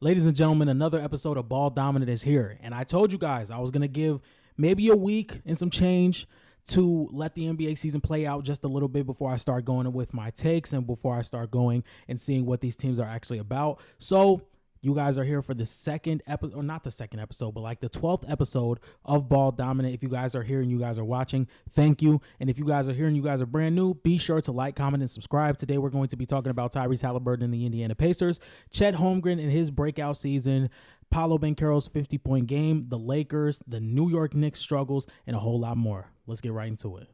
Ladies and gentlemen, another episode of Ball Dominant is here. And I told you guys I was going to give maybe a week and some change to let the NBA season play out just a little bit before I start going with my takes and before I start going and seeing what these teams are actually about. So you guys are here for the second episode, or not the second episode, but like the 12th episode of Ball Dominant. If you guys are here and you guys are watching, thank you. And if you guys are here and you guys are brand new, be sure to like, comment, and subscribe. Today we're going to be talking about Tyrese Haliburton and the Indiana Pacers, Chet Holmgren in his breakout season, Paolo Branchero's 50-point game, the Lakers, the New York Knicks struggles, and a whole lot more. Let's get right into it.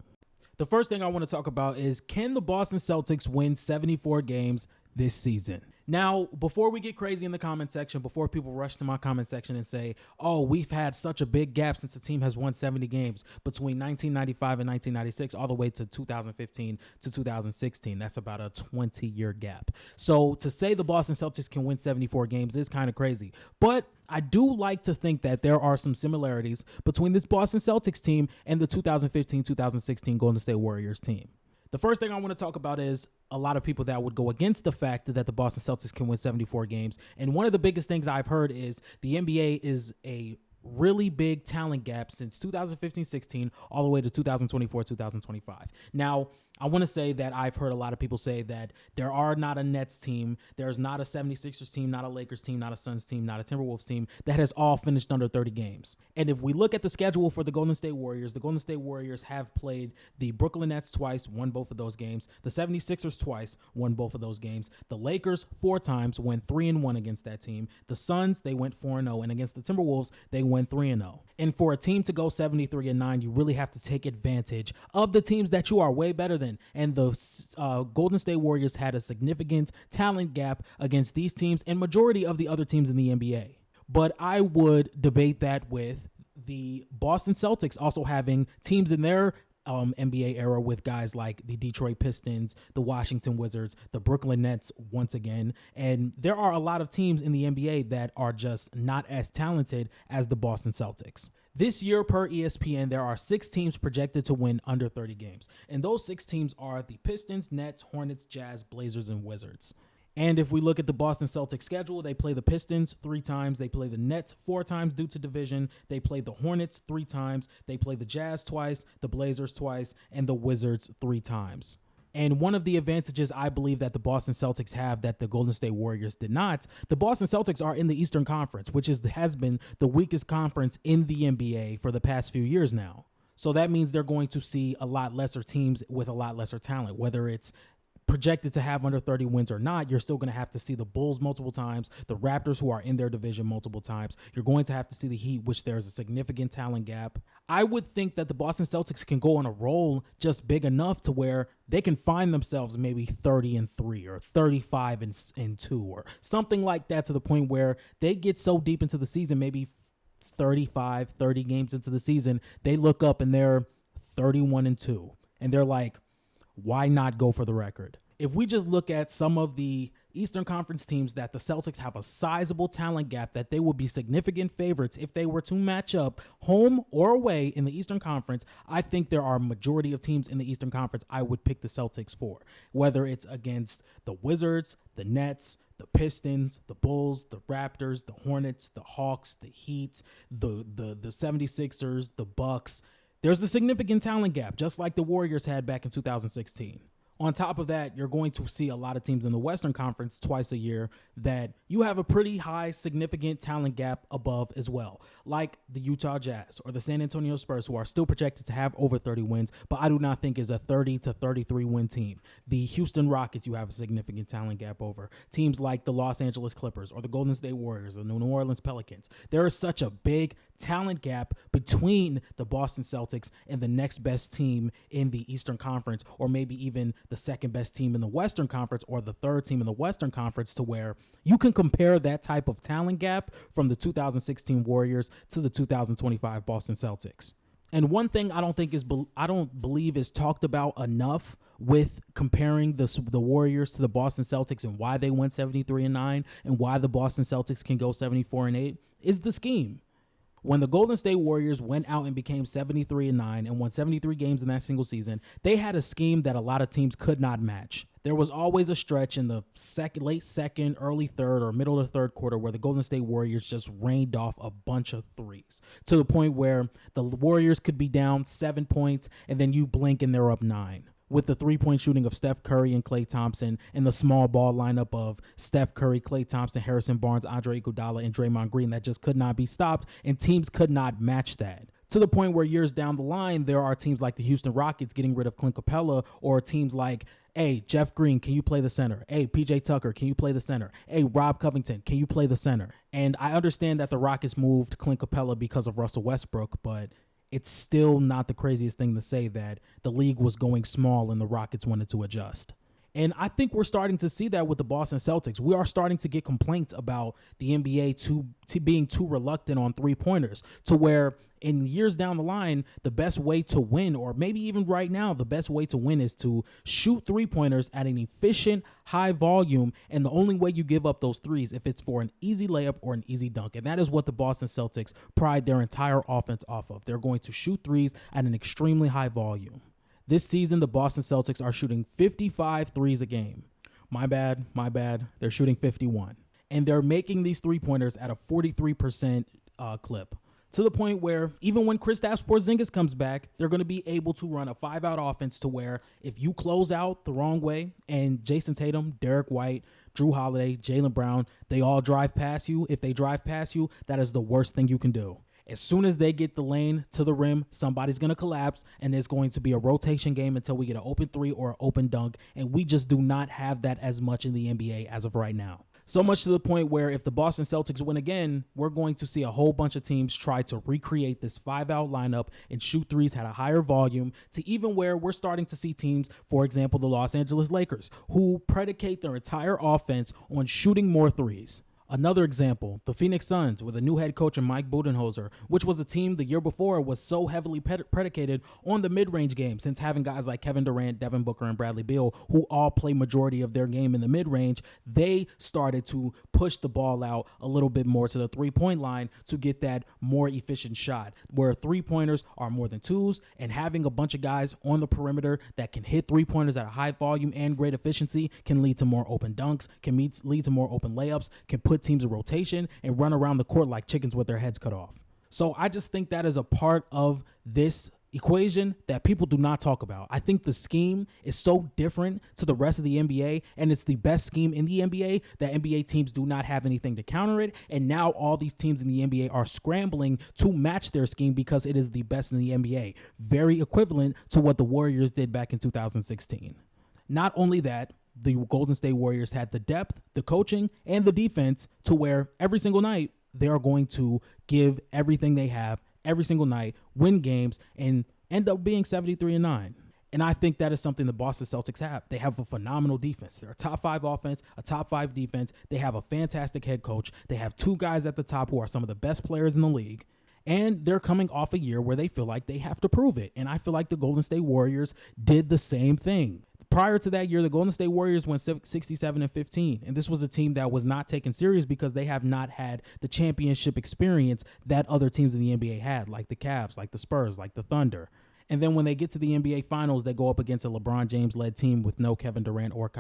The first thing I want to talk about is, can the Boston Celtics win 74 games this season? Now, before we get crazy in the comment section, before people rush to my comment section and say, oh, we've had such a big gap since the team has won 70 games between 1995 and 1996, all the way to 2015 to 2016. That's about a 20-year gap. So to say the Boston Celtics can win 74 games is kind of crazy. But I do like to think that there are some similarities between this Boston Celtics team and the 2015-2016 Golden State Warriors team. The first thing I want to talk about is a lot of people that would go against the fact that the Boston Celtics can win 74 games. And one of the biggest things I've heard is the NBA is a really big talent gap since 2015-16 all the way to 2024-2025. Now, I want to say that I've heard a lot of people say that there are not a Nets team, there's not a 76ers team, not a Lakers team, not a Suns team, not a Timberwolves team that has all finished under 30 games. And if we look at the schedule for the Golden State Warriors have played the Brooklyn Nets twice, won both of those games. The 76ers twice, won both of those games. The Lakers 4 times, went 3-1 against that team. The Suns, they went 4-0, and against the Timberwolves, they went 3-0. And for a team to go 73-9, you really have to take advantage of the teams that you are way better than. And the Golden State Warriors had a significant talent gap against these teams and majority of the other teams in the NBA. But I would debate that with the Boston Celtics also having teams in their NBA era with guys like the Detroit Pistons, the Washington Wizards, the Brooklyn Nets once again. And there are a lot of teams in the NBA that are just not as talented as the Boston Celtics. This year, per ESPN, there are 6 teams projected to win under 30 games. And those 6 teams are the Pistons, Nets, Hornets, Jazz, Blazers, and Wizards. And if we look at the Boston Celtics schedule, they play the Pistons 3 times. They play the Nets 4 times due to division. They play the Hornets 3 times. They play the Jazz twice, the Blazers twice, and the Wizards 3 times. And one of the advantages I believe that the Boston Celtics have that the Golden State Warriors did not, the Boston Celtics are in the Eastern Conference, which has been the weakest conference in the NBA for the past few years now. So that means they're going to see a lot lesser teams with a lot lesser talent, whether it's projected to have under 30 wins or not. You're still going to have to see the Bulls multiple times, the Raptors who are in their division multiple times. You're going to have to see the Heat, which there's a significant talent gap. I would think that the Boston Celtics can go on a roll just big enough to where they can find themselves maybe 30-3 or 35-2 or something like that, to the point where they get so deep into the season, maybe 30 games into the season, they look up and they're 31-2 and they're like, why not go for the record? If we just look at some of the Eastern Conference teams that the Celtics have a sizable talent gap, that they would be significant favorites if they were to match up home or away in the Eastern Conference, I think there are a majority of teams in the Eastern Conference I would pick the Celtics for, whether it's against the Wizards, the Nets, the Pistons, the Bulls, the Raptors, the Hornets, the Hawks, the Heat, the 76ers, the Bucks. There's a significant talent gap, just like the Warriors had back in 2016. On top of that, you're going to see a lot of teams in the Western Conference twice a year that you have a pretty high, significant talent gap above as well, like the Utah Jazz or the San Antonio Spurs, who are still projected to have over 30 wins, but I do not think is a 30-33 win team. The Houston Rockets, you have a significant talent gap over. Teams like the Los Angeles Clippers or the Golden State Warriors or the New Orleans Pelicans. There is such a big talent gap between the Boston Celtics and the next best team in the Eastern Conference, or maybe even the second best team in the Western Conference or the third team in the Western Conference, to where you can compare that type of talent gap from the 2016 Warriors to the 2025 Boston Celtics. And one thing I don't believe is talked about enough with comparing the Warriors to the Boston Celtics and why they went 73-9 and why the Boston Celtics can go 74-8 is the scheme. When the Golden State Warriors went out and became 73-9 and won 73 games in that single season, they had a scheme that a lot of teams could not match. There was always a stretch in the late second, early third, or middle of the third quarter where the Golden State Warriors just rained off a bunch of threes to the point where the Warriors could be down 7 points and then you blink and they're up 9. With the three-point shooting of Steph Curry and Klay Thompson and the small ball lineup of Steph Curry, Klay Thompson, Harrison Barnes, Andre Iguodala, and Draymond Green that just could not be stopped, and teams could not match that. To the point where years down the line, there are teams like the Houston Rockets getting rid of Clint Capella, or teams like, hey, Jeff Green, can you play the center? Hey, PJ Tucker, can you play the center? Hey, Rob Covington, can you play the center? And I understand that the Rockets moved Clint Capella because of Russell Westbrook, but it's still not the craziest thing to say that the league was going small and the Rockets wanted to adjust. And I think we're starting to see that with the Boston Celtics. We are starting to get complaints about the NBA to being too reluctant on three-pointers, to where in years down the line, the best way to win, or maybe even right now, the best way to win is to shoot three-pointers at an efficient, high volume, and the only way you give up those threes if it's for an easy layup or an easy dunk. And that is what the Boston Celtics pride their entire offense off of. They're going to shoot threes at an extremely high volume. This season, the Boston Celtics are shooting 55 threes a game. My bad. They're shooting 51. And they're making these three-pointers at a 43% clip. To the point where even when Kristaps Porzingis comes back, they're going to be able to run a 5-out offense to where if you close out the wrong way and Jason Tatum, Derek White, Drew Holiday, Jaylen Brown, they all drive past you. If they drive past you, that is the worst thing you can do. As soon as they get the lane to the rim, somebody's going to collapse, and it's going to be a rotation game until we get an open three or an open dunk, and we just do not have that as much in the NBA as of right now. So much to the point where if the Boston Celtics win again, we're going to see a whole bunch of teams try to recreate this 5-out lineup and shoot threes at a higher volume, to even where we're starting to see teams, for example, the Los Angeles Lakers, who predicate their entire offense on shooting more threes. Another example, the Phoenix Suns with a new head coach in Mike Budenholzer, which was a team the year before was so heavily predicated on the mid-range game, since having guys like Kevin Durant, Devin Booker, and Bradley Beal, who all play majority of their game in the mid-range, they started to push the ball out a little bit more to the three-point line to get that more efficient shot, where three-pointers are more than twos, and having a bunch of guys on the perimeter that can hit three-pointers at a high volume and great efficiency can lead to more open dunks, can lead to more open layups, can put teams in rotation and run around the court like chickens with their heads cut off. So I just think that is a part of this equation that people do not talk about. I think the scheme is so different to the rest of the NBA, and it's the best scheme in the NBA that NBA teams do not have anything to counter it. And now all these teams in the NBA are scrambling to match their scheme because it is the best in the NBA. Very equivalent to what the Warriors did back in 2016. Not only that, the Golden State Warriors had the depth, the coaching, and the defense to where every single night they are going to give everything they have every single night, win games, and end up being 73-9. And I think that is something the Boston Celtics have. They have a phenomenal defense. They're a top 5 offense, a top 5 defense. They have a fantastic head coach. They have 2 guys at the top who are some of the best players in the league. And they're coming off a year where they feel like they have to prove it. And I feel like the Golden State Warriors did the same thing. Prior to that year, the Golden State Warriors went 67-15, and this was a team that was not taken serious because they have not had the championship experience that other teams in the NBA had, like the Cavs, like the Spurs, like the Thunder. And then when they get to the NBA Finals, they go up against a LeBron James-led team with no Kevin Durant or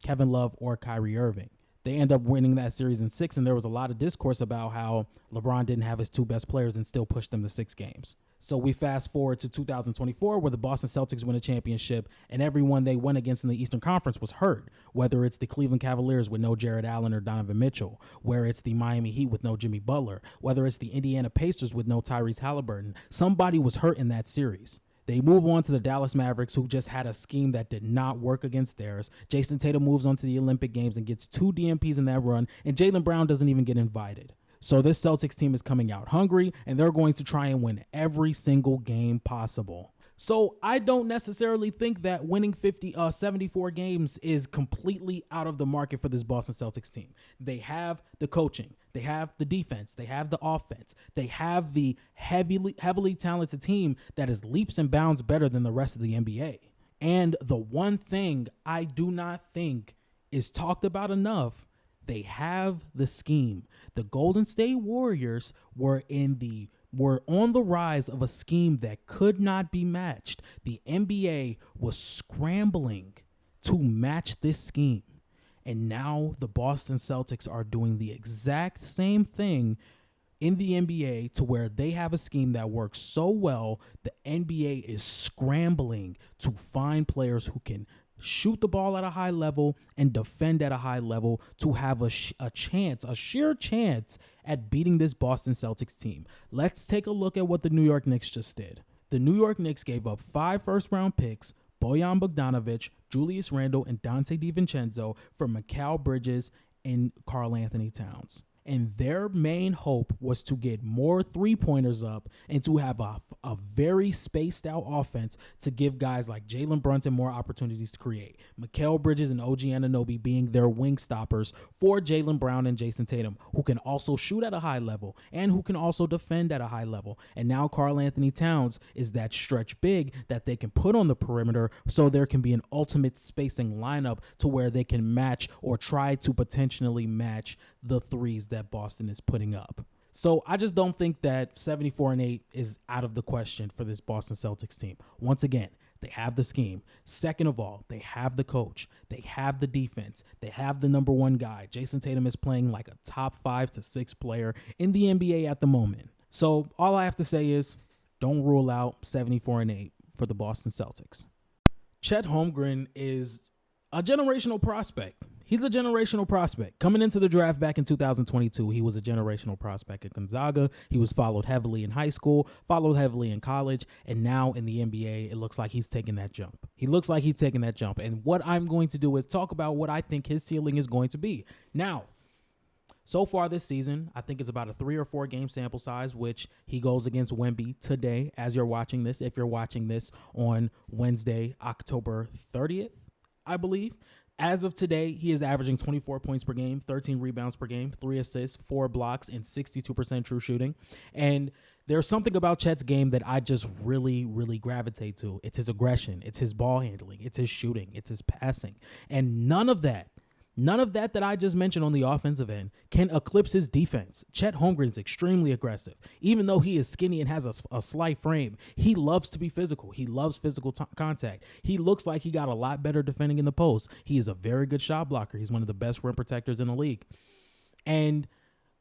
Kevin Love or Kyrie Irving. They end up winning that series in 6, and there was a lot of discourse about how LeBron didn't have his 2 best players and still pushed them to 6 games. So we fast forward to 2024 where the Boston Celtics win a championship and everyone they went against in the Eastern Conference was hurt, whether it's the Cleveland Cavaliers with no Jared Allen or Donovan Mitchell, where it's the Miami Heat with no Jimmy Butler, whether it's the Indiana Pacers with no Tyrese Haliburton. Somebody was hurt in that series. They move on to the Dallas Mavericks, who just had a scheme that did not work against theirs. Jason Tatum moves on to the Olympic Games and gets 2 DMPs in that run, and Jaylen Brown doesn't even get invited. So this Celtics team is coming out hungry, and they're going to try and win every single game possible. So I don't necessarily think that winning 74 games is completely out of the market for this Boston Celtics team. They have the coaching. They have the defense. They have the offense. They have the heavily talented team that is leaps and bounds better than the rest of the NBA. And the one thing I do not think is talked about enough, They have the scheme. The Golden State Warriors were on the rise of a scheme that could not be matched. The NBA was scrambling to match this scheme. And now the Boston Celtics are doing the exact same thing in the NBA, to where they have a scheme that works so well, the NBA is scrambling to find players who can shoot the ball at a high level and defend at a high level to have a sheer chance at beating this Boston Celtics team. Let's take a look at what the New York Knicks just did. The New York Knicks gave up 5 first-round picks, Bojan Bogdanovic, Julius Randle, and Dante DiVincenzo for Mikal Bridges and Karl Anthony Towns. And their main hope was to get more three-pointers up and to have a very spaced-out offense to give guys like Jalen Brunson more opportunities to create. Mikal Bridges and OG Anunoby being their wing stoppers for Jaylen Brown and Jason Tatum, who can also shoot at a high level and who can also defend at a high level. And now Karl Anthony Towns is that stretch big that they can put on the perimeter, so there can be an ultimate spacing lineup to where they can match or try to potentially match the threes that Boston is putting up. So I just don't think that 74-8 is out of the question for this Boston Celtics team. Once again, they have the scheme. Second of all, they have the coach. They have the defense. They have the number one guy. Jason Tatum is playing like a top 5 to 6 player in the NBA at the moment. So all I have to say is don't rule out 74-8 for the Boston Celtics. Chet Holmgren is a generational prospect. He's a generational prospect. Coming into the draft back in 2022, he was a generational prospect at Gonzaga. He was followed heavily in high school, followed heavily in college, and now in the NBA, it looks like he's taking that jump. And what I'm going to do is talk about what I think his ceiling is going to be. Now, so far this season, I think it's about a 3 or 4 game sample size, which he goes against Wemby today as you're watching this. If you're watching this on Wednesday, October 30th, I believe. As of today, he is averaging 24 points per game, 13 rebounds per game, 3 assists, 4 blocks, and 62% true shooting. And there's something about Chet's game that I just really, really gravitate to. It's his aggression. It's his ball handling. It's his shooting. It's his passing. And none of that I just mentioned on the offensive end can eclipse his defense. Chet Holmgren is extremely aggressive. Even though he is skinny and has a slight frame, he loves to be physical. He loves physical contact. He looks like he got a lot better defending in the post. He is a very good shot blocker. He's one of the best rim protectors in the league. And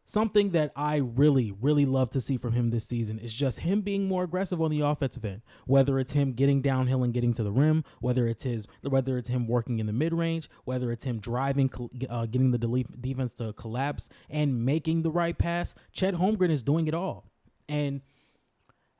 something that I really, really love to see from him this season is just him being more aggressive on the offensive end, whether it's him getting downhill and getting to the rim, whether it's him working in the mid-range, whether it's him driving, getting the defense to collapse and making the right pass. Chet Holmgren is doing it all. And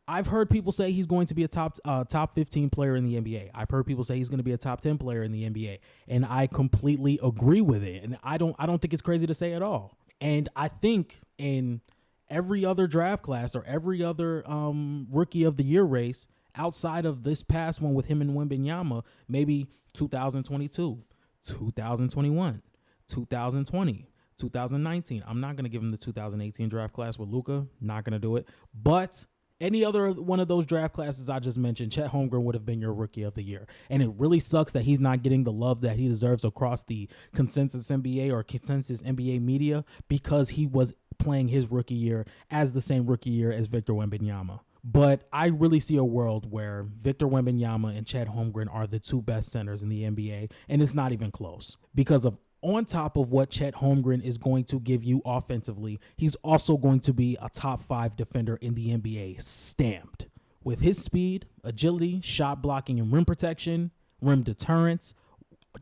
I've heard people say he's going to be a top 15 player in the NBA. I've heard people say he's going to be a top 10 player in the NBA, and I completely agree with it. And I don't think it's crazy to say at all. And I think in every other draft class or every other rookie of the year race outside of this past one with him and Wembanyama, maybe 2022, 2021, 2020, 2019. I'm not going to give him the 2018 draft class with Luka. Not going to do it. But any other one of those draft classes I just mentioned, Chet Holmgren would have been your rookie of the year. And it really sucks that he's not getting the love that he deserves across the consensus NBA or consensus NBA media, because he was playing his rookie year as the same rookie year as Victor Wembanyama. But I really see a world where Victor Wembanyama and Chet Holmgren are the 2 best centers in the NBA, and it's not even close because of on top of what Chet Holmgren is going to give you offensively, he's also going to be a top 5 defender in the NBA, stamped. With his speed, agility, shot blocking and rim protection, rim deterrence,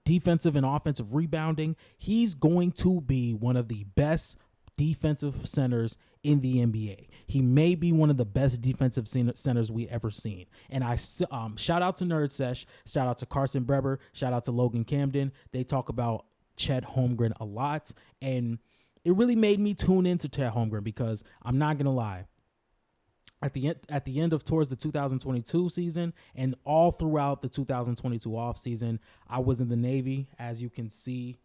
defensive and offensive rebounding, he's going to be one of the best defensive centers in the NBA. He may be one of the best defensive centers we ever seen. And I shout out to Nerd Sesh, shout out to Carson Breber, shout out to Logan Camden. They talk about Chet Holmgren a lot, and it really made me tune into Chet Holmgren because I'm not gonna lie, at the end of towards the 2022 season and all throughout the 2022 off season, I was in the Navy, as you can see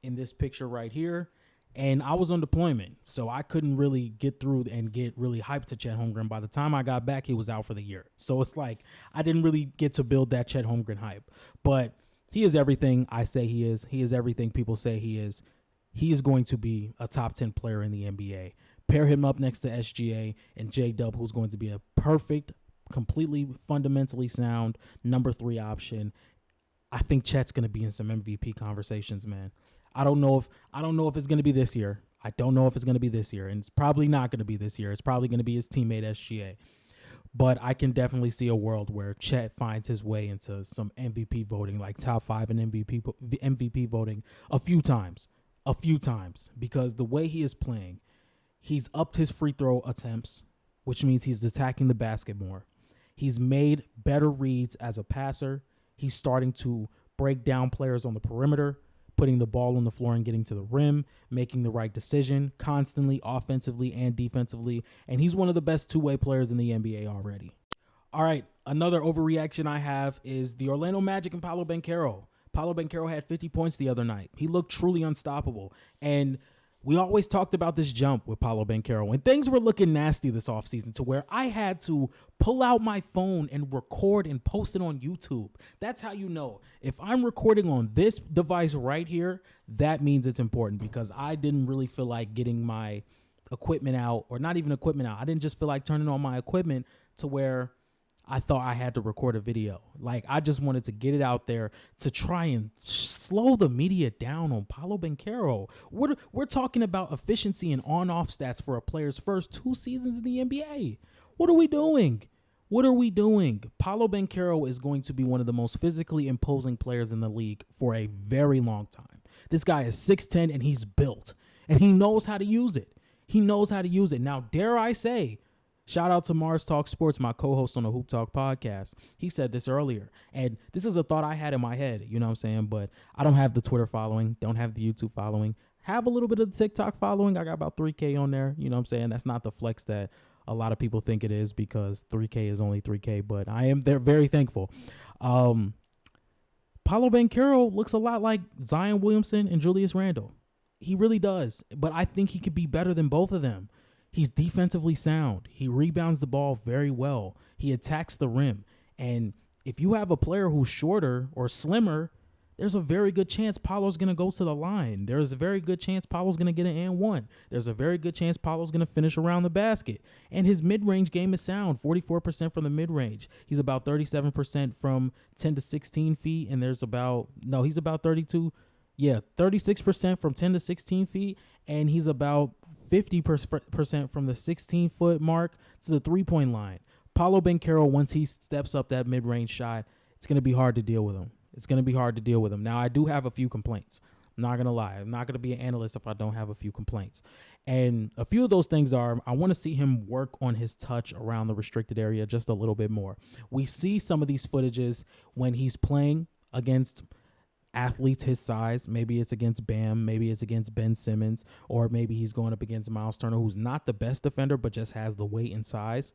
in this picture right here, and I was on deployment, so I couldn't really get through and get really hyped to Chet Holmgren. By the time I got back, he was out for the year, so it's like I didn't really get to build that Chet Holmgren hype, but he is everything I say he is. He is everything people say he is. he is going to be a top 10 player in the NBA. Pair him up next to SGA and J-Dub, who's going to be a perfect, completely fundamentally sound number 3 option. I think Chet's going to be in some MVP conversations, man. I don't know if it's going to be this year. I don't know if it's going to be this year, and it's probably not going to be this year. It's probably going to be his teammate SGA. But I can definitely see a world where Chet finds his way into some MVP voting, like top 5 in MVP voting a few times, because the way he is playing, he's upped his free throw attempts, which means he's attacking the basket more. He's made better reads as a passer. He's starting to break down players on the perimeter, putting the ball on the floor and getting to the rim, making the right decision constantly, offensively and defensively. And he's one of the best two-way players in the NBA already. All right, another overreaction I have is the Orlando Magic and Paolo Branchero. Paolo Branchero had 50 points the other night. He looked truly unstoppable. And we always talked about this jump with Paolo Branchero, and things were looking nasty this offseason to where I had to pull out my phone and record and post it on YouTube. That's how you know. If I'm recording on this device right here, that means it's important, because I didn't really feel like getting my equipment out, or not even equipment out. I didn't just feel like turning on my equipment to where I thought I had to record a video. Like, I just wanted to get it out there to try and slow the media down on Paolo Branchero. We're talking about efficiency and on-off stats for a player's first 2 seasons in the NBA. What are we doing? Paolo Branchero is going to be one of the most physically imposing players in the league for a very long time. This guy is 6'10", and he's built, and he knows how to use it. Now, dare I say, shout out to Mars Talk Sports, my co-host on the Hoop Talk podcast. He said this earlier, and this is a thought I had in my head, you know what I'm saying? But I don't have the Twitter following, don't have the YouTube following, have a little bit of the TikTok following. I got about 3K on there, you know what I'm saying? That's not the flex that a lot of people think it is, because 3K is only 3K, but they're very thankful. Paolo Branchero looks a lot like Zion Williamson and Julius Randle. He really does, but I think he could be better than both of them. He's defensively sound. He rebounds the ball very well. He attacks the rim. And if you have a player who's shorter or slimmer, there's a very good chance Paolo's going to go to the line. There's a very good chance Paolo's going to get an and one. There's a very good chance Paolo's going to finish around the basket. And his mid-range game is sound, 44% from the mid-range. He's about 37% from 10 to 16 feet, and he's about 36% from 10 to 16 feet, and he's about 50% from the 16-foot mark to the three-point line. Paolo Branchero, once he steps up that mid-range shot, it's going to be hard to deal with him. Now, I do have a few complaints. I'm not going to lie. I'm not going to be an analyst if I don't have a few complaints. And a few of those things are, I want to see him work on his touch around the restricted area just a little bit more. We see some of these footages when he's playing against athletes his size. Maybe it's against Bam, maybe it's against Ben Simmons, or maybe he's going up against Miles Turner, who's not the best defender but just has the weight and size.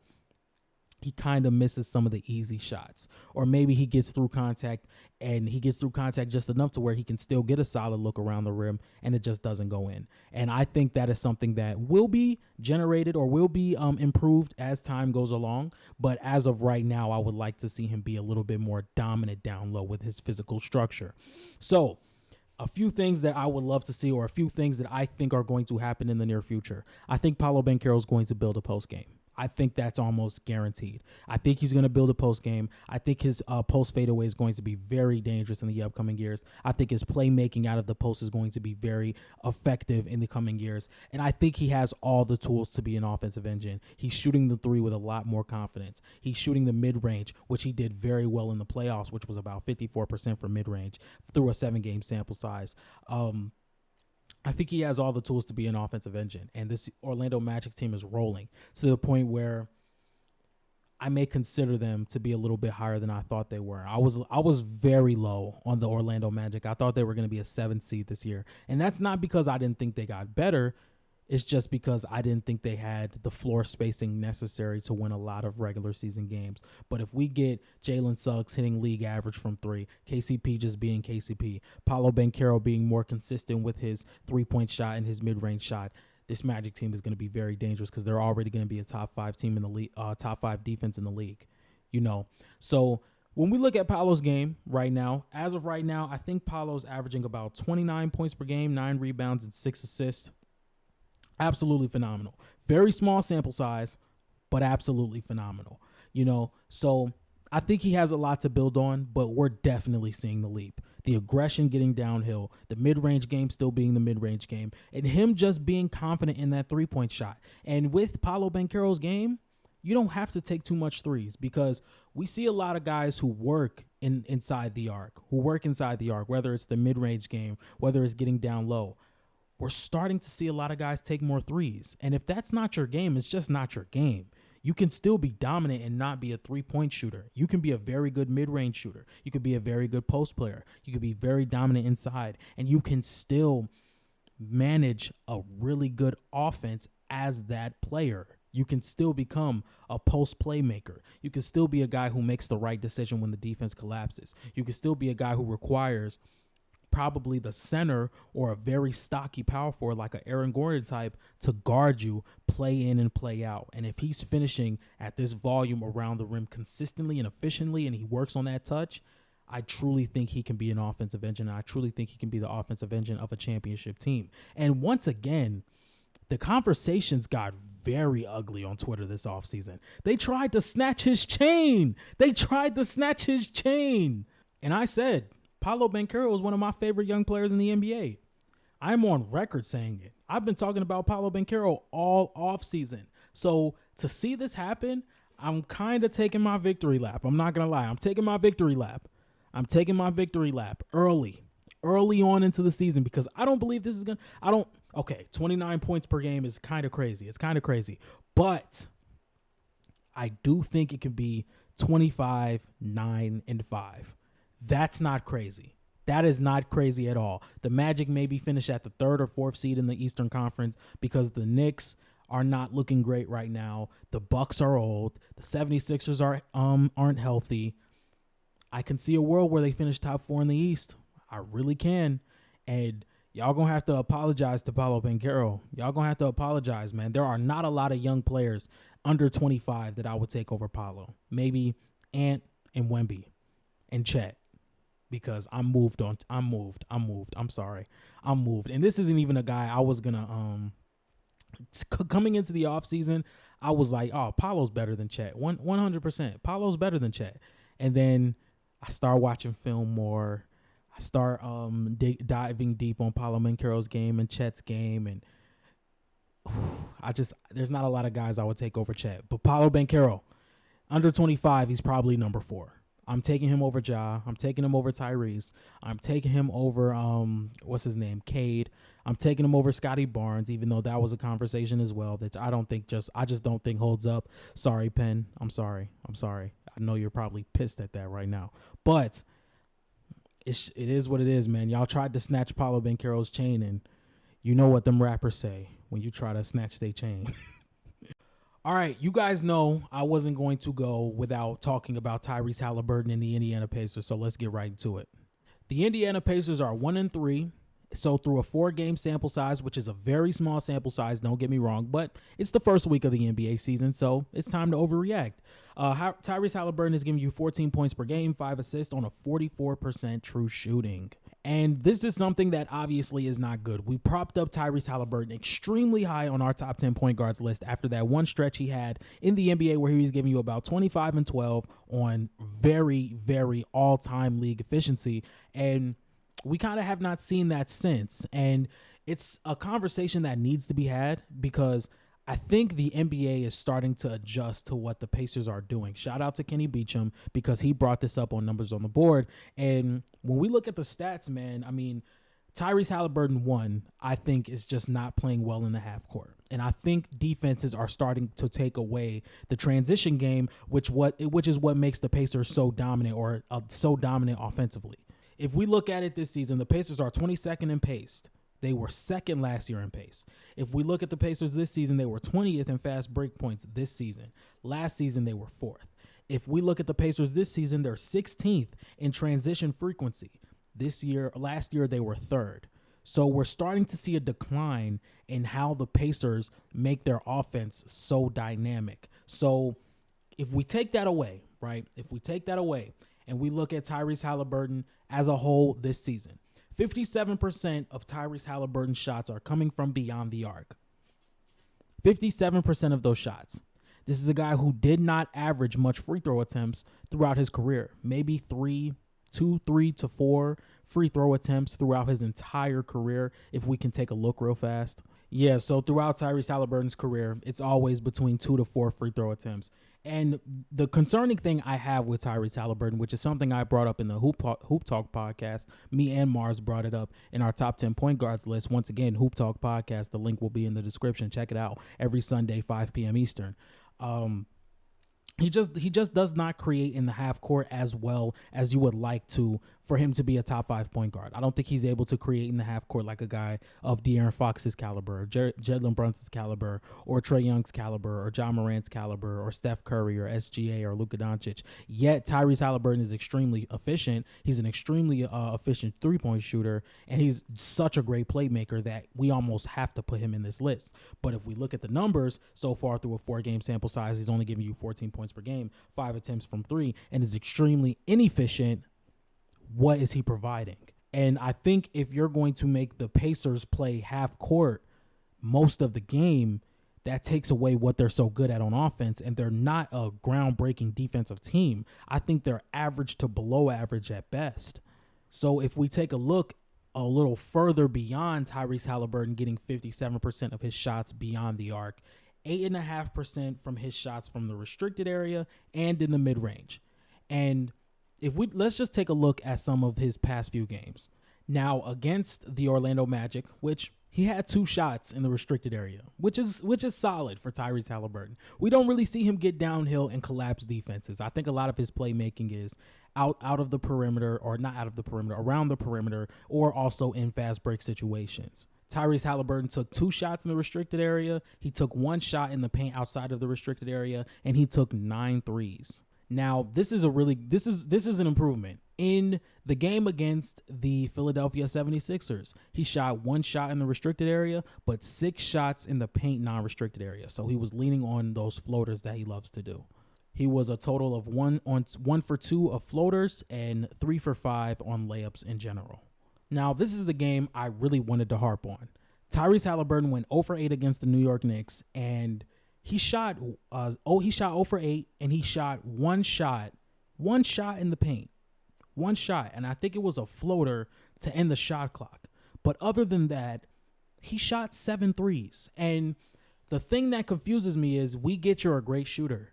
He kind of misses some of the easy shots, or maybe he gets through contact just enough to where he can still get a solid look around the rim and it just doesn't go in. And I think that is something that will be generated or will be improved as time goes along. But as of right now, I would like to see him be a little bit more dominant down low with his physical structure. So a few things that I would love to see, or a few things that I think are going to happen in the near future. I think Paolo Branchero is going to build a post game. I think that's almost guaranteed. I think he's going to build a post game. I think his post fadeaway is going to be very dangerous in the upcoming years. I think his playmaking out of the post is going to be very effective in the coming years. And I think he has all the tools to be an offensive engine. He's shooting the three with a lot more confidence. He's shooting the mid-range, which he did very well in the playoffs, which was about 54% for mid-range through a 7-game sample size. I think he has all the tools to be an offensive engine, and this Orlando Magic team is rolling to the point where I may consider them to be a little bit higher than I thought they were. I was very low on the Orlando Magic. I thought they were going to be a 7th seed this year, and that's not because I didn't think they got better. It's just because I didn't think they had the floor spacing necessary to win a lot of regular season games. But if we get Jalen Suggs hitting league average from 3, KCP just being KCP, Paolo Branchero being more consistent with his three-point shot and his mid-range shot, this Magic team is going to be very dangerous because they're already going to be a top 5 team in the league, top 5 defense in the league, you know. So When we look at Paolo's game right now, as of right now, I think Paolo's averaging about 29 points per game, 9 rebounds, and 6 assists. Absolutely phenomenal. Very small sample size, but absolutely phenomenal. So I think he has a lot to build on, but we're definitely seeing the leap. The aggression getting downhill, the mid-range game still being the mid-range game, and him just being confident in that three-point shot. And with Paolo Banchero's game, you don't have to take too much threes because we see a lot of guys who work inside the arc, whether it's the mid-range game, whether it's getting down low. We're starting to see a lot of guys take more threes. And if that's not your game, it's just not your game. You can still be dominant and not be a three-point shooter. You can be a very good mid-range shooter. You could be a very good post player. You could be very dominant inside. And you can still manage a really good offense as that player. You can still become a post playmaker. You can still be a guy who makes the right decision when the defense collapses. You can still be a guy who requires probably the center or a very stocky power forward like an Aaron Gordon type to guard you, play in and play out. And if he's finishing at this volume around the rim consistently and efficiently and he works on that touch, I truly think he can be an offensive engine. I truly think he can be the offensive engine of a championship team. And once again, the conversations got very ugly on Twitter this offseason. They tried to snatch his chain. And I said, Paolo Banchero is one of my favorite young players in the NBA. I'm on record saying it. I've been talking about Paolo Banchero all offseason. So to see this happen, I'm kind of taking my victory lap. I'm not going to lie. I'm taking my victory lap early on into the season because I don't believe this is going to, 29 points per game is kind of crazy. It's kind of crazy. But I do think it can be 25, 9, and 5. That's not crazy. That is not crazy at all. The Magic maybe finish at the 3rd or 4th seed in the Eastern Conference because the Knicks are not looking great right now. The Bucks are old. The 76ers aren't healthy. I can see a world where they finish top 4 in the East. I really can. And y'all going to have to apologize to Paolo Banchero. Y'all going to have to apologize, man. There are not a lot of young players under 25 that I would take over Paolo. Maybe Ant and Wemby and Chet. Because I'm moved. I'm sorry. I'm moved. And this isn't even a guy I was going to, coming into the offseason, I was like, oh, Paolo's better than Chet. 100%. Paolo's better than Chet. And then I start watching film more. I start diving deep on Paolo Banchero's game and Chet's game. And there's not a lot of guys I would take over Chet. But Paolo Banchero, under 25, he's probably number 4. I'm taking him over Ja. I'm taking him over Tyrese. I'm taking him over, Cade. I'm taking him over Scotty Barnes, even though that was a conversation as well that I just don't think holds up. Sorry, Penn. I'm sorry. I know you're probably pissed at that right now. But it is what it is, man. Y'all tried to snatch Paolo Banchero's chain, and you know what them rappers say when you try to snatch their chain. All right, you guys know I wasn't going to go without talking about Tyrese Haliburton and the Indiana Pacers, so let's get right into it. The Indiana Pacers are 1-3, so through a 4-game sample size, which is a very small sample size, don't get me wrong, but it's the first week of the NBA season, so it's time to overreact. Tyrese Haliburton is giving you 14 points per game, 5 assists on a 44% true shooting. And this is something that obviously is not good. We propped up Tyrese Haliburton extremely high on our top 10 point guards list after that one stretch he had in the NBA where he was giving you about 25 and 12 on very, very all-time league efficiency. And we kind of have not seen that since. And it's a conversation that needs to be had because I think the NBA is starting to adjust to what the Pacers are doing. Shout out to Kenny Beecham because he brought this up on Numbers on the Board. And when we look at the stats, man, I mean, Tyrese Haliburton, one, I think is just not playing well in the half court. And I think defenses are starting to take away the transition game, which is what makes the Pacers so dominant or so dominant offensively. If we look at it this season, the Pacers are 22nd in pace. They were second last year in pace. If we look at the Pacers this season, they were 20th in fast break points this season. Last season, they were 4th. If we look at the Pacers this season, they're 16th in transition frequency. Last year, they were 3rd. So we're starting to see a decline in how the Pacers make their offense so dynamic. So if we take that away, right? If we take that away and we look at Tyrese Haliburton as a whole this season, 57% of Tyrese Haliburton's shots are coming from beyond the arc. 57% of those shots. This is a guy who did not average much free throw attempts throughout his career. Maybe 3 to 4 free throw attempts throughout his entire career, if we can take a look real fast. Yeah, so throughout Tyrese Haliburton's career, it's always between 2 to 4 free throw attempts. And the concerning thing I have with Tyrese Haliburton, which is something I brought up in the Hoop Talk podcast, me and Mars brought it up in our top 10 point guards list. Once again, Hoop Talk podcast, the link will be in the description. Check it out every Sunday, 5 p.m. Eastern. He just does not create in the half court as well as you would like to for him to be a top 5 point guard. I don't think he's able to create in the half court like a guy of De'Aaron Fox's caliber, Jalen Brunson's caliber, or Trae Young's caliber, or John Morant's caliber, or Steph Curry, or SGA, or Luka Doncic. Yet Tyrese Haliburton is extremely efficient. He's an extremely efficient three-point shooter, and he's such a great playmaker that we almost have to put him in this list. But if we look at the numbers so far through a 4-game sample size, he's only giving you 14 points per game, 5 attempts from 3, and is extremely inefficient. What is he providing? And I think if you're going to make the Pacers play half court most of the game, that takes away what they're so good at on offense, and they're not a groundbreaking defensive team. I think they're average to below average at best. So if we take a look a little further beyond Tyrese Haliburton getting 57% of his shots beyond the arc, 8.5% from his shots from the restricted area and in the mid-range. And let's just take a look at some of his past few games. Now, against the Orlando Magic, which he had 2 shots in the restricted area, which is solid for Tyrese Haliburton. We don't really see him get downhill and collapse defenses. I think a lot of his playmaking is out of the perimeter, or not out of the perimeter, around the perimeter, or also in fast break situations. Tyrese Haliburton took 2 shots in the restricted area. He took 1 shot in the paint outside of the restricted area, and he took 9 threes. Now, this is an improvement. In the game against the Philadelphia 76ers, he shot 1 shot in the restricted area, but 6 shots in the paint non-restricted area. So he was leaning on those floaters that he loves to do. He was a total of 1 for 2 of floaters and 3 for 5 on layups in general. Now, this is the game I really wanted to harp on. Tyrese Haliburton went 0 for 8 against the New York Knicks, and he shot 0 for 8, and he shot 1 shot in the paint. 1 shot, and I think it was a floater to end the shot clock. But other than that, he shot 7 threes. And the thing that confuses me is we get you're a great shooter.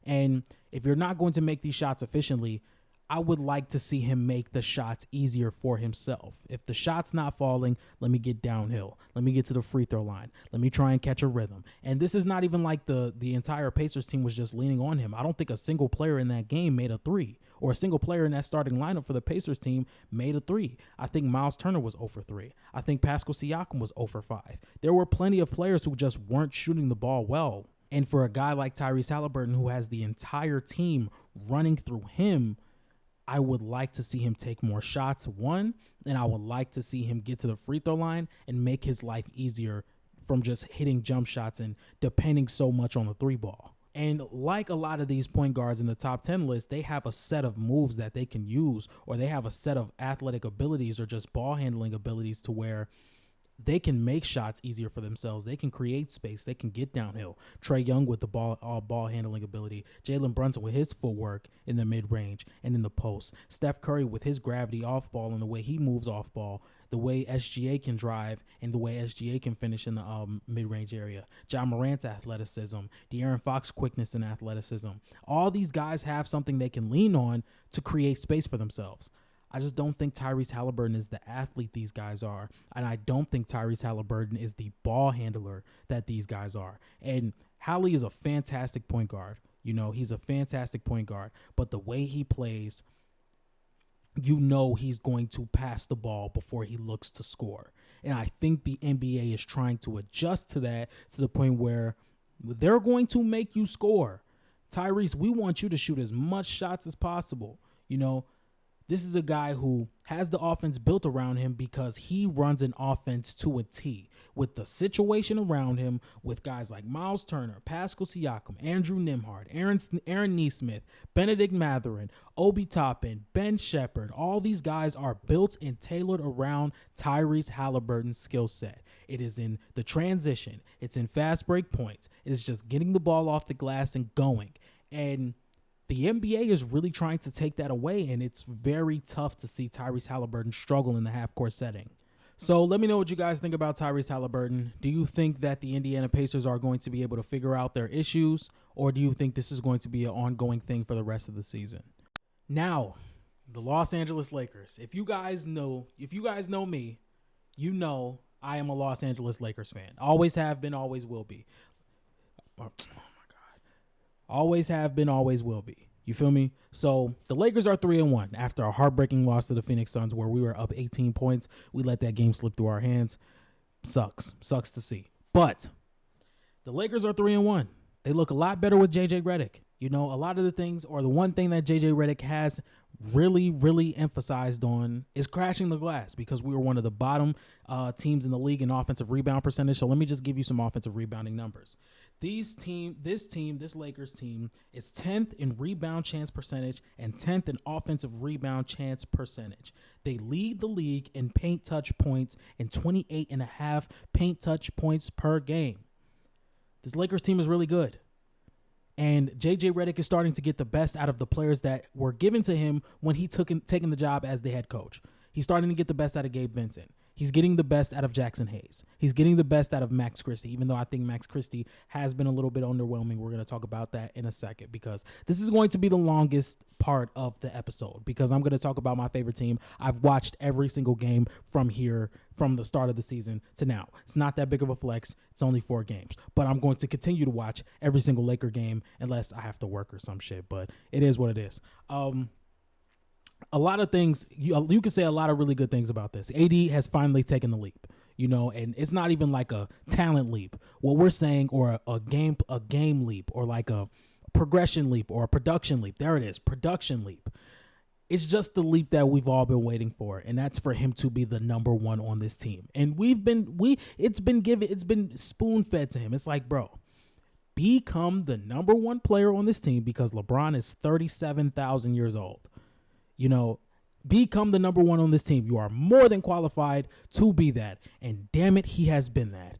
And if you're not going to make these shots efficiently, I would like to see him make the shots easier for himself. If the shot's not falling, let me get downhill. Let me get to the free throw line. Let me try and catch a rhythm. And this is not even like the entire Pacers team was just leaning on him. I don't think a single player in that game made a 3, or a single player in that starting lineup for the Pacers team made a 3. I think Miles Turner was 0 for 3. I think Pascal Siakam was 0 for 5. There were plenty of players who just weren't shooting the ball well. And for a guy like Tyrese Haliburton, who has the entire team running through him, I would like to see him take more shots, 1, and I would like to see him get to the free throw line and make his life easier from just hitting jump shots and depending so much on the 3 ball. And like a lot of these point guards in the top 10 list, they have a set of moves that they can use, or they have a set of athletic abilities or just ball handling abilities to where they can make shots easier for themselves. They can create space. They can get downhill. Trae Young with the ball handling ability. Jalen Brunson with his footwork in the mid-range and in the post. Steph Curry with his gravity off ball and the way he moves off ball. The way SGA can drive and the way SGA can finish in the mid-range area. John Morant's athleticism. De'Aaron Fox's quickness and athleticism. All these guys have something they can lean on to create space for themselves. I just don't think Tyrese Haliburton is the athlete these guys are. And I don't think Tyrese Haliburton is the ball handler that these guys are. And Hallie is a fantastic point guard. You know, he's a fantastic point guard. But the way he plays, you know he's going to pass the ball before he looks to score. And I think the NBA is trying to adjust to that, to the point where they're going to make you score. Tyrese, we want you to shoot as much shots as possible. You know, This is a guy who has the offense built around him because he runs an offense to a T with the situation around him with guys like Miles Turner, Pascal Siakam, Andrew Nembhard, Aaron Nesmith, Benedict Mathurin, Obi Toppin, Ben Shepherd. All these guys are built and tailored around Tyrese Haliburton's skill set. It is in the transition. It's in fast break points. It is just getting the ball off the glass and going. And the NBA is really trying to take that away, and it's very tough to see Tyrese Haliburton struggle in the half-court setting. So let me know what you guys think about Tyrese Haliburton. Do you think that the Indiana Pacers are going to be able to figure out their issues, or do you think this is going to be an ongoing thing for the rest of the season? Now, the Los Angeles Lakers. If you guys know me, you know I am a Los Angeles Lakers fan. Always have been, always will be. Always have been, always will be. You feel me? So the Lakers are 3-1 after a heartbreaking loss to the Phoenix Suns where we were up 18 points. We let that game slip through our hands. Sucks to see. But the Lakers are 3-1. They look a lot better with JJ Redick. You know, a lot of the things, or the one thing that JJ Redick has really emphasized on is crashing the glass, because we were one of the bottom teams in the league in offensive rebound percentage. So let me just give you some offensive rebounding numbers. This Lakers team is 10th in rebound chance percentage and 10th in offensive rebound chance percentage. They lead the league in paint touch points and 28.5 paint touch points per game. This Lakers team is really good. And JJ Redick is starting to get the best out of the players that were given to him when he taken the job as the head coach. He's starting to get the best out of Gabe Vincent. He's getting the best out of Jackson Hayes. He's getting the best out of Max Christie, even though I think Max Christie has been a little bit underwhelming. We're going to talk about that in a second, because this is going to be the longest part of the episode, because I'm going to talk about my favorite team. I've watched every single game from the start of the season to now. It's not that big of a flex. It's only 4 games, but I'm going to continue to watch every single Laker game unless I have to work or some shit, but it is what it is. A lot of things, you could say a lot of really good things about this. AD has finally taken the leap, you know, and it's not even like a talent leap. What we're saying, or a game leap, or like a progression leap, or a production leap. There it is, production leap. It's just the leap that we've all been waiting for, and that's for him to be the number one on this team. And it's been spoon-fed to him. It's like, bro, become the number one player on this team, because LeBron is 37,000 years old. You know, become the number one on this team. You are more than qualified to be that. And damn it, he has been that.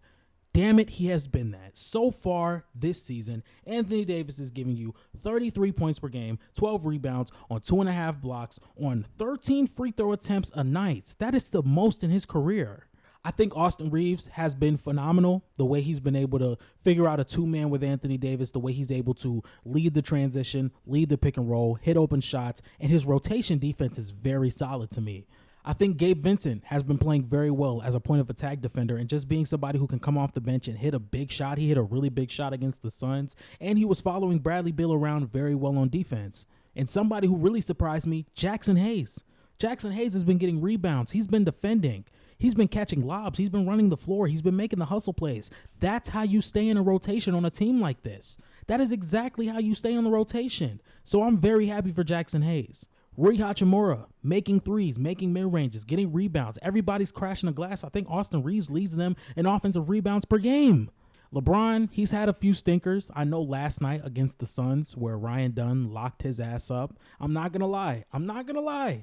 Damn it, he has been that. So far this season, Anthony Davis is giving you 33 points per game, 12 rebounds on 2.5 blocks, on 13 free throw attempts a night. That is the most in his career. I think Austin Reeves has been phenomenal, the way he's been able to figure out a two-man with Anthony Davis, the way he's able to lead the transition, lead the pick and roll, hit open shots, and his rotation defense is very solid to me. I think Gabe Vincent has been playing very well as a point of attack defender, and just being somebody who can come off the bench and hit a big shot. He hit a really big shot against the Suns, and he was following Bradley Beal around very well on defense. And somebody who really surprised me, Jackson Hayes. Jackson Hayes has been getting rebounds. He's been defending. He's been catching lobs. He's been running the floor. He's been making the hustle plays. That's how you stay in a rotation on a team like this. That is exactly how you stay on the rotation. So I'm very happy for Jackson Hayes. Rui Hachimura, making threes, making mid-ranges, getting rebounds. Everybody's crashing the glass. I think Austin Reeves leads them in offensive rebounds per game. LeBron, he's had a few stinkers. I know last night against the Suns where Ryan Dunn locked his ass up. I'm not going to lie.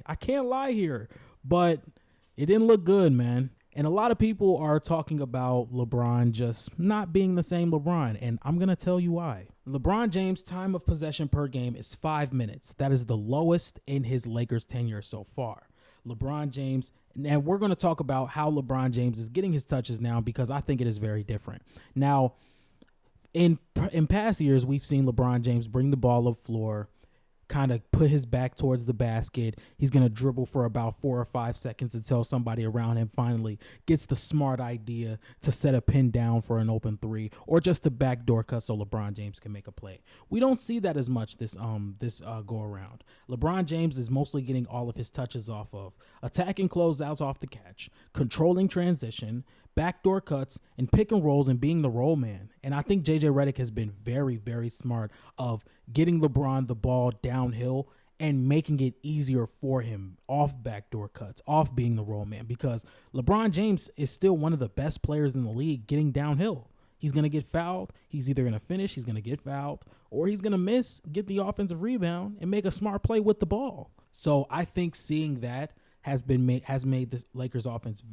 I can't lie here. But it didn't look good, man. And a lot of people are talking about LeBron just not being the same LeBron, and I'm going to tell you why. LeBron James' time of possession per game is 5 minutes. That is the lowest in his Lakers tenure so far. LeBron James, and we're going to talk about how LeBron James is getting his touches now, because I think it is very different. Now, in past years, we've seen LeBron James bring the ball up floor, kind of put his back towards the basket. He's going to dribble for about 4 or 5 seconds until somebody around him finally gets the smart idea to set a pin down for an open three, or just to backdoor cut so LeBron James can make a play. We don't see that as much this go around. LeBron James is mostly getting all of his touches off of attacking closeouts off the catch, controlling transition, backdoor cuts, and pick and rolls, and being the roll man. And I think JJ Redick has been very, very smart of getting LeBron the ball downhill and making it easier for him off backdoor cuts, off being the roll man, because LeBron James is still one of the best players in the league getting downhill. He's going to get fouled. He's either going to finish, he's going to get fouled, or he's going to miss, get the offensive rebound, and make a smart play with the ball. So I think seeing that has made this Lakers offense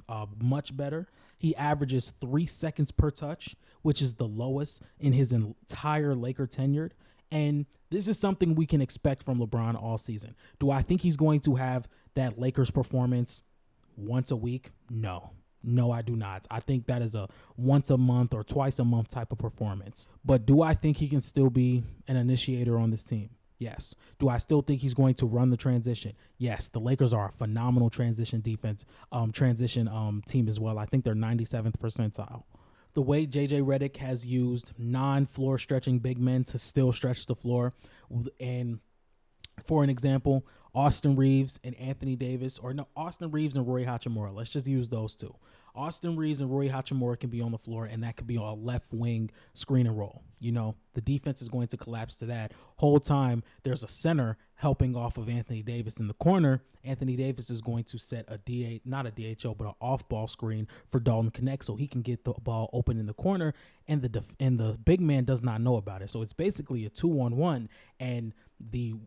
much better. He averages 3 seconds per touch, which is the lowest in his entire Laker tenure. And this is something we can expect from LeBron all season. Do I think he's going to have that Lakers performance once a week? No. No, I do not. I think that is a once a month or twice a month type of performance. But do I think he can still be an initiator on this team? Yes. Do I still think he's going to run the transition? Yes. The Lakers are a phenomenal transition defense, team as well. I think they're 97th percentile. The way JJ Redick has used non-floor stretching big men to still stretch the floor. And for an example, Austin Reeves and Anthony Davis, Austin Reeves and Rui Hachimura. Let's just use those two. Austin Reeves and Rui Hachimura can be on the floor, and that could be a left wing screen and roll. The defense is going to collapse to that. Whole time, there's a center helping off of Anthony Davis in the corner. Anthony Davis is going to set not a DHO, but an off-ball screen for Dalton Knecht so he can get the ball open in the corner, and the big man does not know about it. So it's basically a 2-on-1, and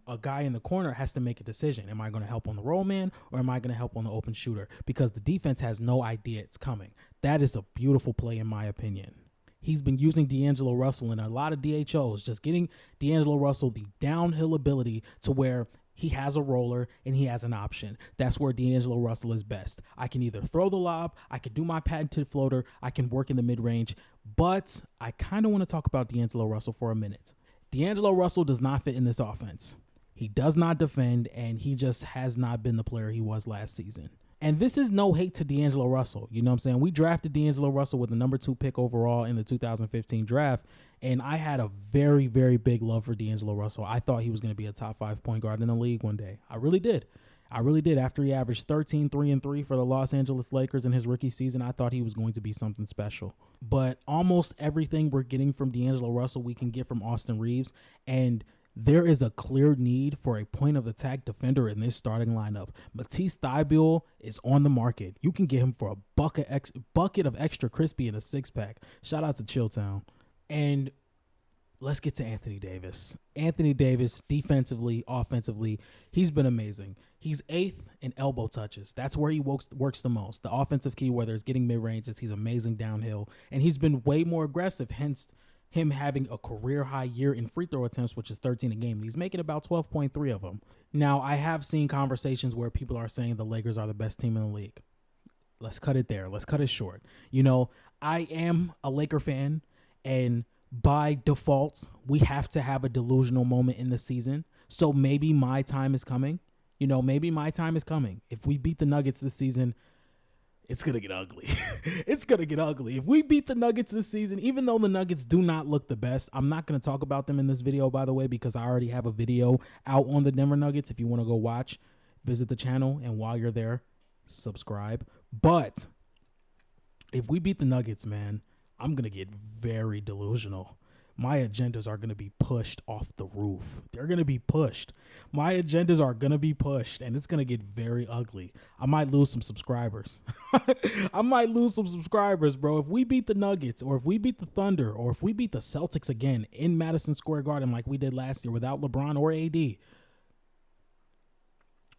a guy in the corner has to make a decision. Am I going to help on the roll man, or am I going to help on the open shooter? Because the defense has no idea it's coming. That is a beautiful play in my opinion. He's been using D'Angelo Russell in a lot of DHOs, just getting D'Angelo Russell the downhill ability to where he has a roller and he has an option. That's where D'Angelo Russell is best. I can either throw the lob, I can do my patented floater, I can work in the mid-range, but I kind of want to talk about D'Angelo Russell for a minute. D'Angelo Russell does not fit in this offense. He does not defend, and he just has not been the player he was last season. And this is no hate to D'Angelo Russell. You know what I'm saying? We drafted D'Angelo Russell with the number 2 pick overall in the 2015 draft, and I had a very, very big love for D'Angelo Russell. I thought he was going to be a top 5 point guard in the league one day. I really did. After he averaged 13, 3, and 3 for the Los Angeles Lakers in his rookie season, I thought he was going to be something special. But almost everything we're getting from D'Angelo Russell, we can get from Austin Reeves, and there is a clear need for a point of attack defender in this starting lineup. Matisse Thybulle is on the market. You can get him for a bucket of extra crispy in a 6-pack. Shout out to Chilltown. And let's get to Anthony Davis. Anthony Davis, defensively, offensively, he's been amazing. He's 8th in elbow touches. That's where he works the most. The offensive key, whether it's getting mid-ranges, he's amazing downhill. And he's been way more aggressive, hence him having a career-high year in free throw attempts, which is 13 a game. And he's making about 12.3 of them. Now, I have seen conversations where people are saying the Lakers are the best team in the league. Let's cut it there. Let's cut it short. I am a Laker fan, and by default, we have to have a delusional moment in the season. So maybe my time is coming. Maybe my time is coming. If we beat the Nuggets this season, it's going to get ugly. It's going to get ugly. If we beat the Nuggets this season, even though the Nuggets do not look the best, I'm not going to talk about them in this video, by the way, because I already have a video out on the Denver Nuggets. If you want to go watch, visit the channel. And while you're there, subscribe. But if we beat the Nuggets, man, I'm going to get very delusional. My agendas are going to be pushed off the roof. They're going to be pushed. My agendas are going to be pushed, and it's going to get very ugly. I might lose some subscribers. Bro. If we beat the Nuggets, or if we beat the Thunder, or if we beat the Celtics again in Madison Square Garden like we did last year without LeBron or AD,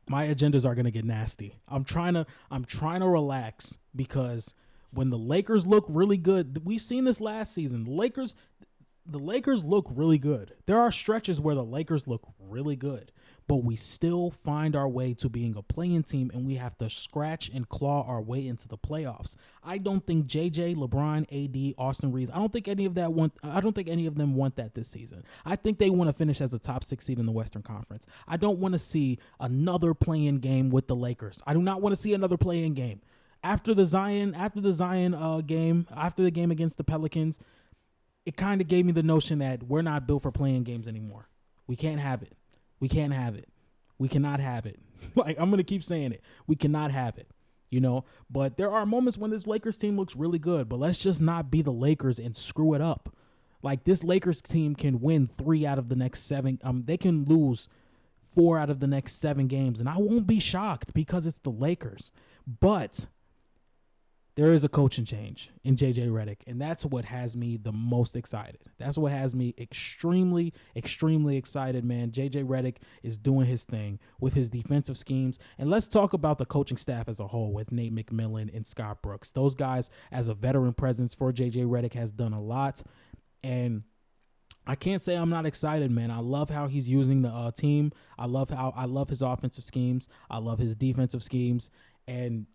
my agendas are going to get nasty. I'm trying to relax, because when the Lakers look really good, we've seen this last season. The Lakers look really good. There are stretches where the Lakers look really good, but we still find our way to being a play-in team, and we have to scratch and claw our way into the playoffs. I don't think JJ, LeBron, AD, Austin Reeves, I don't think any of them want that this season. I think they want to finish as a top 6 seed in the Western Conference. I don't want to see another play-in game with the Lakers. I do not want to see another play-in game. After the Zion game, after the game against the Pelicans, it kind of gave me the notion that we're not built for playing games anymore. We can't have it. We can't have it. We cannot have it. I'm going to keep saying it. We cannot have it, But there are moments when this Lakers team looks really good, but let's just not be the Lakers and screw it up. This Lakers team can win 3 out of the next 7. They can lose 4 out of the next 7 games. And I won't be shocked because it's the Lakers. But there is a coaching change in J.J. Redick, and that's what has me the most excited. That's what has me extremely, extremely excited, man. J.J. Redick is doing his thing with his defensive schemes. And let's talk about the coaching staff as a whole with Nate McMillan and Scott Brooks. Those guys, as a veteran presence for J.J. Redick, has done a lot. And I can't say I'm not excited, man. I love how he's using the team. I love his offensive schemes. I love his defensive schemes. And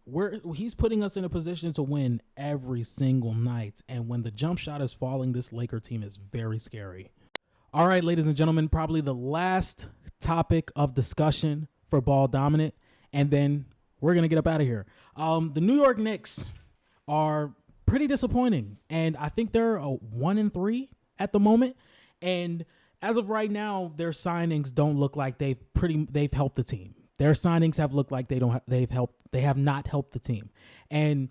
he's putting us in a position to win every single night. And when the jump shot is falling, this Laker team is very scary. All right, ladies and gentlemen, probably the last topic of discussion for Ball Dominant. And then we're going to get up out of here. The New York Knicks are pretty disappointing. And I think they're a 1-3 at the moment. And as of right now, their signings don't look like they've helped the team. Their signings have looked like they have not helped the team. And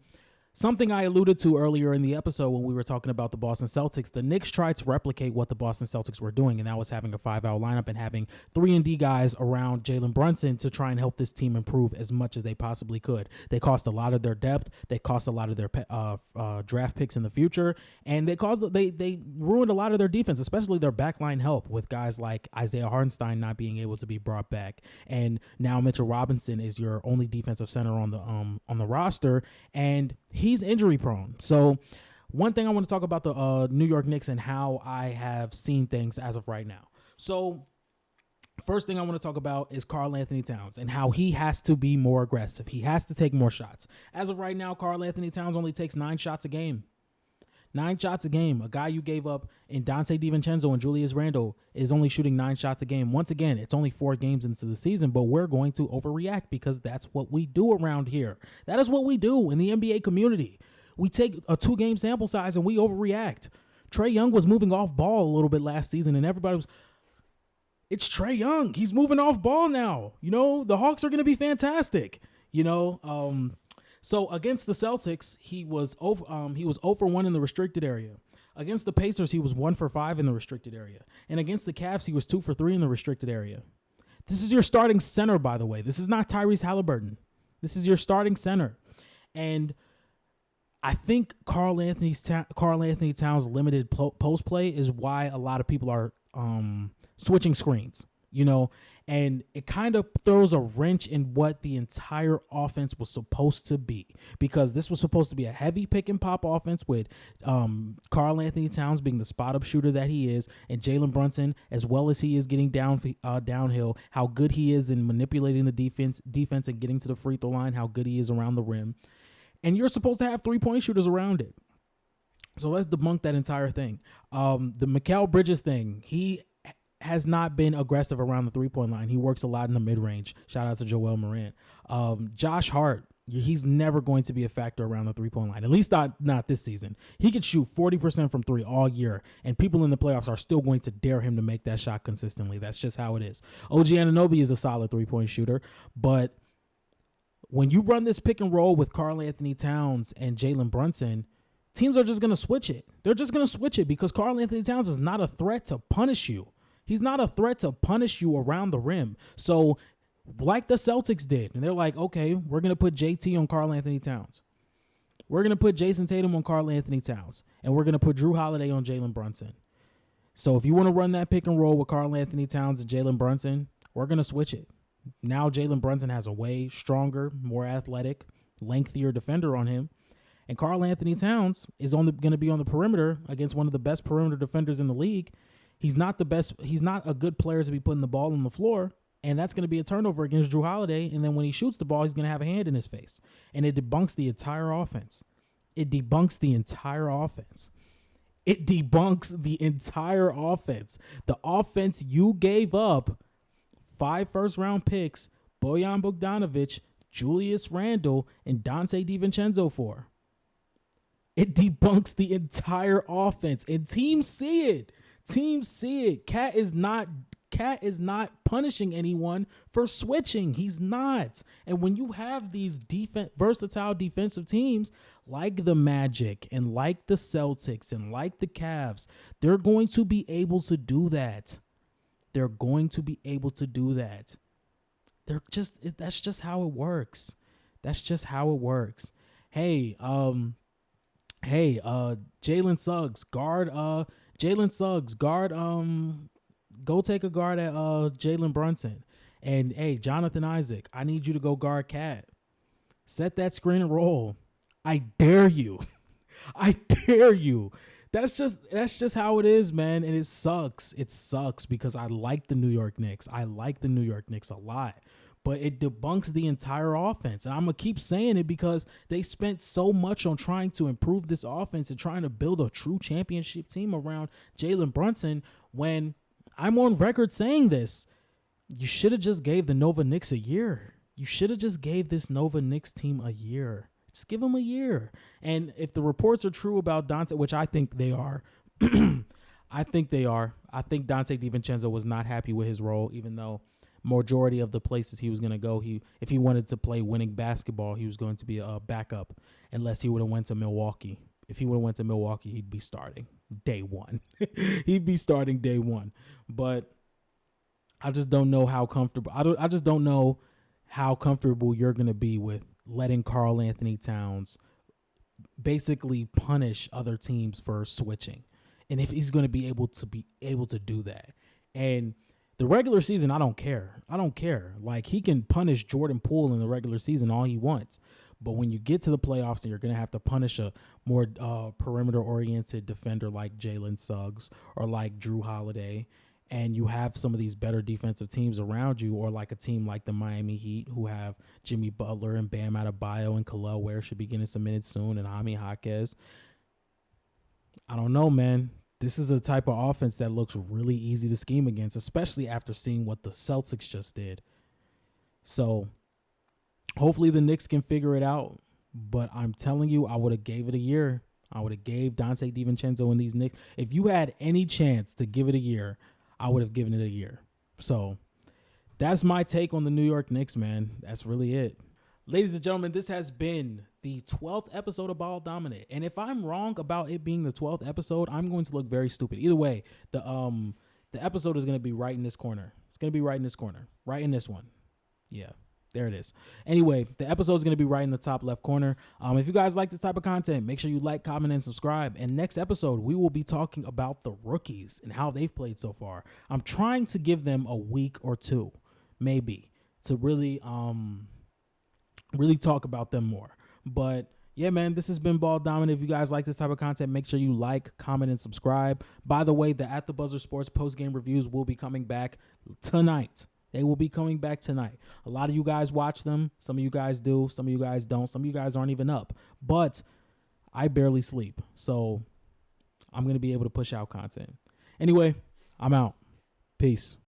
something I alluded to earlier in the episode when we were talking about the Boston Celtics, the Knicks tried to replicate what the Boston Celtics were doing, and that was having a 5-out lineup and having 3-and-D guys around Jalen Brunson to try and help this team improve as much as they possibly could. They cost a lot of their depth. They cost a lot of their draft picks in the future, and they ruined a lot of their defense, especially their backline help with guys like Isaiah Hartenstein not being able to be brought back, and now Mitchell Robinson is your only defensive center on the roster, and he's injury prone. So one thing I want to talk about the New York Knicks and how I have seen things as of right now. So first thing I want to talk about is Karl Anthony Towns and how he has to be more aggressive. He has to take more shots. As of right now, Karl Anthony Towns only takes 9 shots a game. 9 shots a game. A guy you gave up in Dante DiVincenzo and Julius Randle is only shooting 9 shots a game. Once again, it's only 4 games into the season, but we're going to overreact because that's what we do around here. That is what we do in the NBA community. We take a 2-game sample size and we overreact. Trae Young was moving off ball a little bit last season, and everybody was, it's Trae Young. He's moving off ball now. The Hawks are going to be fantastic. So against the Celtics, he was 0 for 1 in the restricted area. Against the Pacers, he was 1 for 5 in the restricted area. And against the Cavs, he was 2 for 3 in the restricted area. This is your starting center, by the way. This is not Tyrese Haliburton. This is your starting center. And I think Karl Anthony Towns' limited post play is why a lot of people are switching screens. And it kind of throws a wrench in what the entire offense was supposed to be, because this was supposed to be a heavy pick and pop offense with Karl Anthony Towns being the spot up shooter that he is, and Jalen Brunson, as well as he is getting downhill, how good he is in manipulating the defense and getting to the free throw line, how good he is around the rim. And you're supposed to have 3-point shooters around it. So let's debunk that entire thing. The Mikal Bridges thing, he has not been aggressive around the 3-point line. He works a lot in the mid-range. Shout out to Joel Morant. Josh Hart, he's never going to be a factor around the 3-point line, at least not this season. He could shoot 40% from 3 all year, and people in the playoffs are still going to dare him to make that shot consistently. That's just how it is. OG Anunoby is a solid 3-point shooter, but when you run this pick and roll with Karl Anthony Towns and Jalen Brunson, teams are just going to switch it. They're just going to switch it because Karl Anthony Towns is not a threat to punish you. He's not a threat to punish you around the rim. So like the Celtics did, and they're like, okay, we're going to put JT on Karl Anthony Towns. We're going to put Jason Tatum on Karl Anthony Towns. And we're going to put Drew Holiday on Jalen Brunson. So if you want to run that pick and roll with Karl Anthony Towns and Jalen Brunson, we're going to switch it. Now Jalen Brunson has a way stronger, more athletic, lengthier defender on him. And Karl Anthony Towns is going to be on the perimeter against one of the best perimeter defenders in the league. He's not the best. He's not a good player to be putting the ball on the floor, and that's going to be a turnover against Drew Holiday. And then when he shoots the ball, he's going to have a hand in his face, and it debunks the entire offense. It debunks the entire offense. It debunks the entire offense. The offense you gave up 5 first-round picks, Bojan Bogdanovic, Julius Randle, and Dante DiVincenzo for. It debunks the entire offense, and teams see it. Teams see it. Cat is not punishing anyone for switching. He's not. And when you have these versatile defensive teams like the Magic and like the Celtics and like the Cavs, they're going to be able to do that. They're going to be able to do that. That's just how it works. That's just how it works. Hey, Jalen Suggs, guard go take a guard at Jalen Brunson. And hey, Jonathan Isaac, I need you to go guard Cat. Set that screen and roll. I dare you. I dare you. That's just how it is, man. And it sucks. It sucks because I like the New York Knicks. I like the New York Knicks a lot. But it debunks the entire offense. And I'm going to keep saying it because they spent so much on trying to improve this offense and trying to build a true championship team around Jalen Brunson when I'm on record saying this. You should have just gave the Nova Knicks a year. You should have just gave this Nova Knicks team a year. Just give them a year. And if the reports are true about Dante, which I think they are, I think Dante DiVincenzo was not happy with his role, even though majority of the places he was going to go, if he wanted to play winning basketball, he was going to be a backup unless he would have went to Milwaukee. If he would have went to Milwaukee, he'd be starting day one. He'd be starting day one. But I just don't know how comfortable. I just don't know how comfortable you're going to be with letting Karl Anthony Towns basically punish other teams for switching. And if he's going to be able to do that. And the regular season, I don't care. Like, he can punish Jordan Poole in the regular season all he wants. But when you get to the playoffs and you're going to have to punish a more perimeter-oriented defender like Jalen Suggs or like Drew Holiday, and you have some of these better defensive teams around you, or like a team like the Miami Heat who have Jimmy Butler and Bam Adebayo and Khalil Ware should be getting some minutes soon, and Jaime Jaquez. I don't know, man. This is a type of offense that looks really easy to scheme against, especially after seeing what the Celtics just did. So hopefully the Knicks can figure it out. But I'm telling you, I would have gave it a year. I would have gave Dante DiVincenzo and these Knicks. If you had any chance to give it a year, I would have given it a year. So that's my take on the New York Knicks, man. That's really it. Ladies and gentlemen, this has been the 12th episode of Ball Dominant. And if I'm wrong about it being the 12th episode, I'm going to look very stupid. Either way, the episode is going to be right in this corner. It's going to be right in this corner. Right in this one. Yeah, there it is. Anyway, the episode is going to be right in the top left corner. If you guys like this type of content, make sure you like, comment, and subscribe. And next episode, we will be talking about the rookies and how they've played so far. I'm trying to give them a week or two, maybe, to really talk about them more. But yeah, man, this has been Ball Dominant. If you guys like this type of content, make sure you like, comment, and subscribe. By the way, the At the Buzzer Sports post-game reviews will be coming back tonight. They will be coming back tonight. A lot of you guys watch them. Some of you guys do. Some of you guys don't. Some of you guys aren't even up. But I barely sleep. So I'm going to be able to push out content. Anyway, I'm out. Peace.